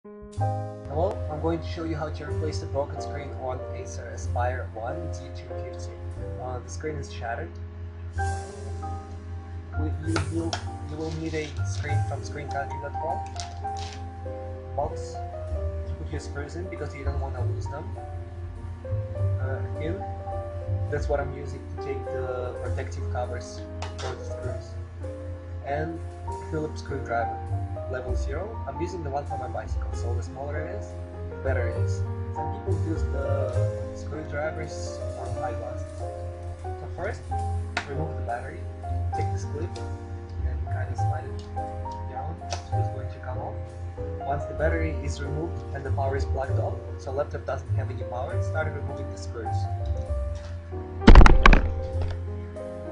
Hello, I'm going to show you how to replace the broken screen on Acer Aspire One D250. The screen is shattered. You will need a screen from screencountry.com, box to put your screws in because you don't want to lose them. That's what I'm using to take the protective covers for the screws. And Phillips screwdriver, level 0. I'm using the one for my bicycle, so the smaller it is, the better it is. Some people use the screwdrivers on eyeglasses. So first, remove the battery, take this clip and kind of slide it down, so it's going to come off. Once the battery is removed and the power is plugged off, so laptop doesn't have any power, start removing the screws.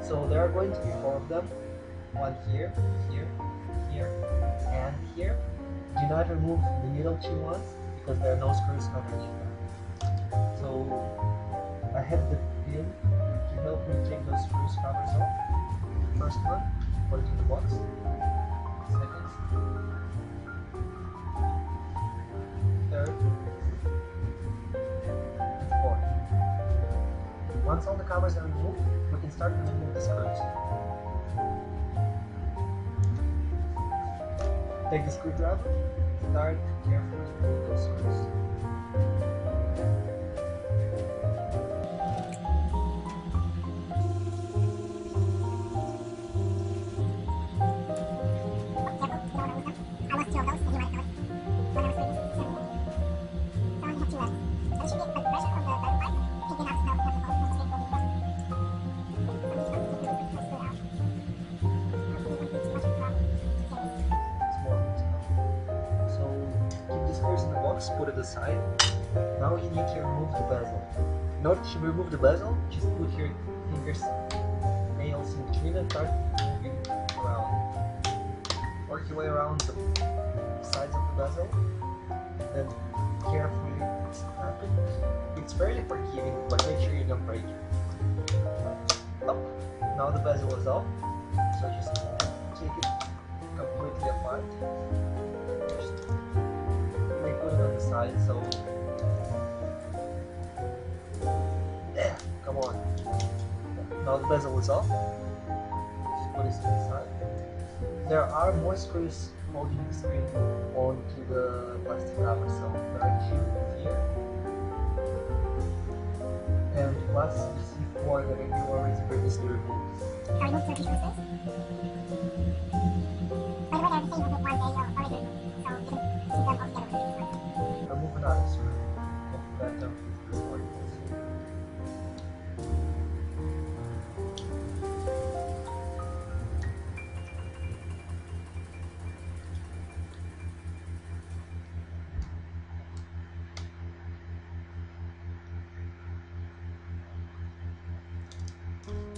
So there are going to be 4 of them. One here, here, here, and here. Do not remove the middle 2 ones because there are no screws underneath them. So I have the pin to help me take those screws covers off. First one, put it in the box. Second, third, and fourth. Once all the covers are removed, we can start removing the screws. Take the screwdriver, start carefully with those screws. In the box, put it aside. Now you need to remove the bezel. In order to remove the bezel, just put your fingers, nails in between and start moving around. Work your way around the sides of the bezel, then carefully snap it. It's fairly forgiving, but make sure you don't break it. Up. Now the bezel is off, so just take it completely apart. Put it on the side, so yeah, come on. Now the bezel is off. Just put it to the side. There are more screws holding the screen onto the plastic cover, so there are 2 here. And plus you see 4 that you already previously removed. By the way, they're the same as the one they already removed, so you can see them all together. Remove another screw. Open that down to this one.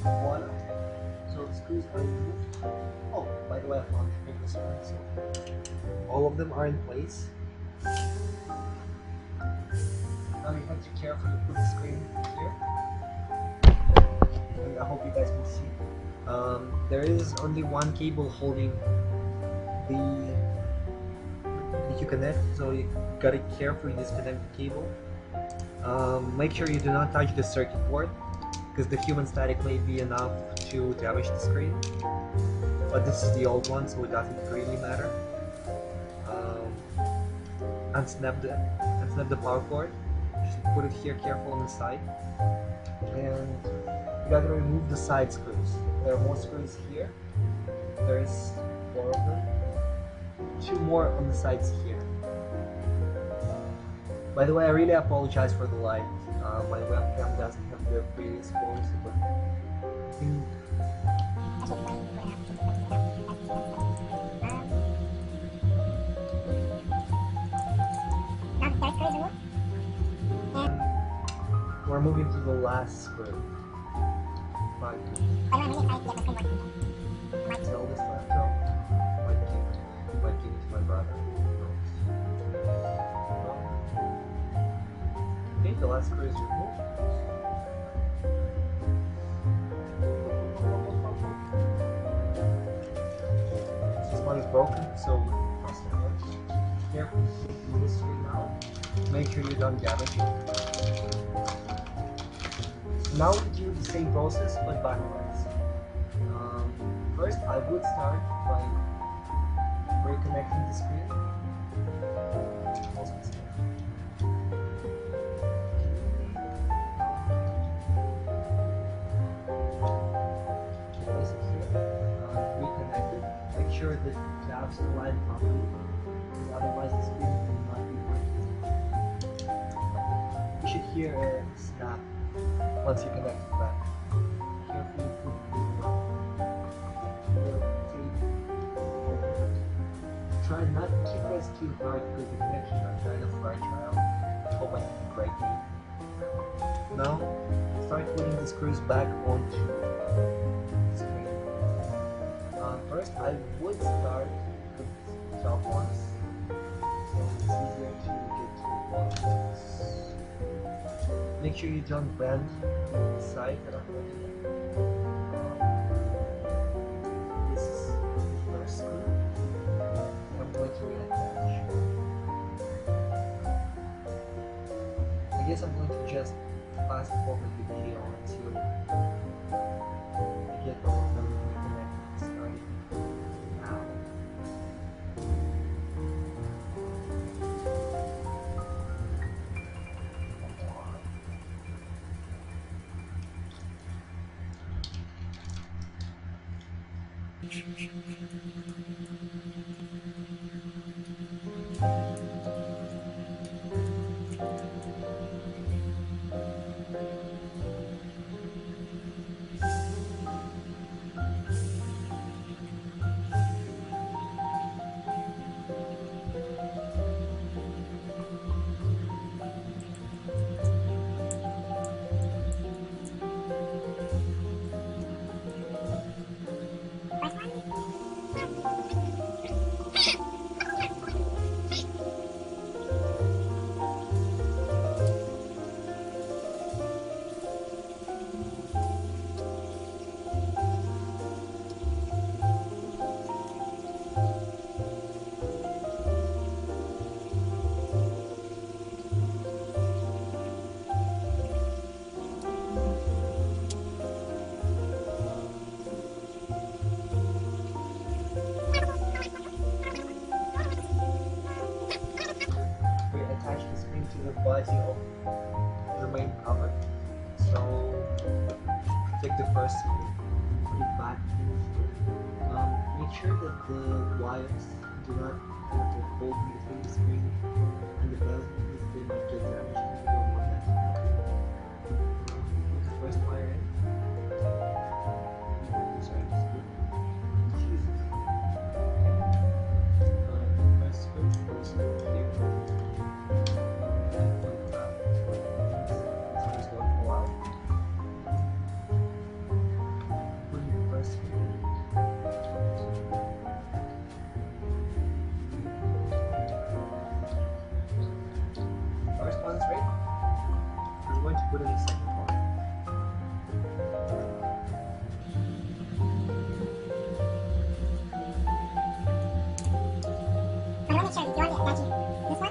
Voila. So the screws are removed. Oh, by the way, I found the previous one. So all of them are in place. Now you have to carefully put the screen here. And I hope you guys can see. There is only one cable holding the connect, so you gotta carefully disconnect the cable. Make sure you do not touch the circuit board, because the human static may be enough to damage the screen. But this is the old one, so it doesn't really matter. Unsnap the power cord. Just put it here careful on the side, and you gotta remove the side screws. There are more screws here. There's 4 of them. 2 more on the sides here. By the way, I really apologize for the light. My webcam doesn't have the previous quality, but I think we're moving to the last screw. Might sell this laptop. Might give it to my brother. Okay, the last screw is removed. This one is broken, so cross it out. carefully keep this screen out. Make sure you don't damage it. Now we do the same process but backwards. First, I would start by reconnecting the screen. Place it here. Reconnect it. Make sure that the tabs align properly, because otherwise the screen will not be working. You should hear a snap once you connect it back. Carefully put try not to press too hard because the connections are kind of fragile. Hope I didn't break it. Now, start putting the screws back onto the screen. First, I would start with the top ones, so it's easier to get to the bottom ones. Make sure you don't bend the side that I'm putting in. This is the first screw. I'm going to reattach. I guess I'm going to just fast forward the video until I get all of them reconnected starting now. The body of the main cover. So take the first screw, put it back. Make sure that the wires do not have a hole between the screen and the bezel, because they might get damaged and you don't want that to happen. Put the first wire in. Sorry, the screw. Jesus. First screw goes here. First one's right. I'm going to put in the second one. I want to make sure that you're attaching this one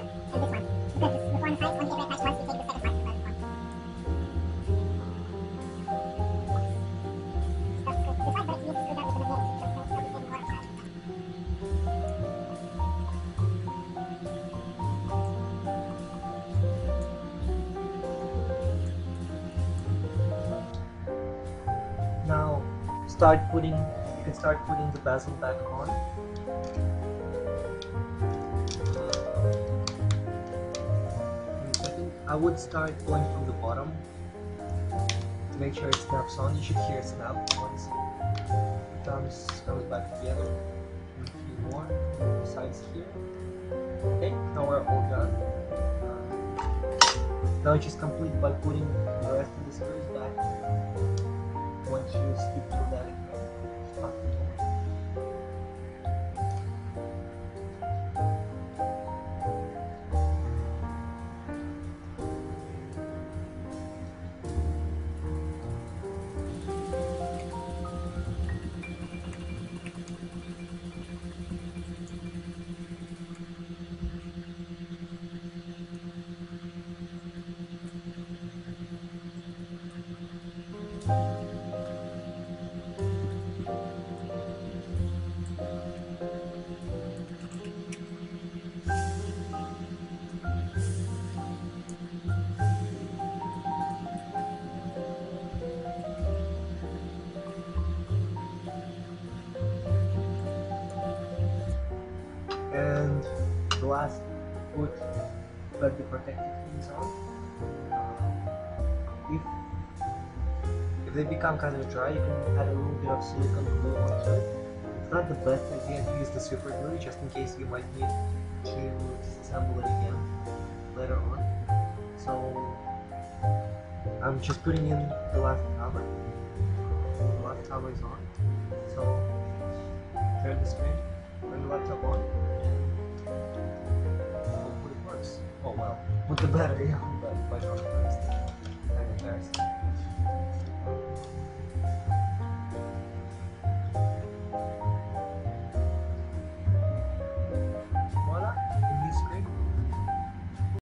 and this one, because the one side's going to get attached once we take the second part of the one. That's good. This one, but you need to screw that with the magnetic so it's going to be more attached. Now, you can start putting the bezel back on. I would start going from the bottom to make sure it snaps on. You should hear it snap once it comes back together. And a few more sides here. Okay, now we're all done. Now it's just complete by putting the rest of the screws back. Once you skip through that again, stop the door. the last put the protective things on. If they become kind of dry, you can add a little bit of silicone glue onto it. It's not the best idea to use the super glue, just in case you might need to disassemble it again later on. So I'm just putting in the last cover. The last cover is on. So turn the screen, turn the laptop on, and hopefully it works. Oh well, put the battery on, but by not first. I'm embarrassed.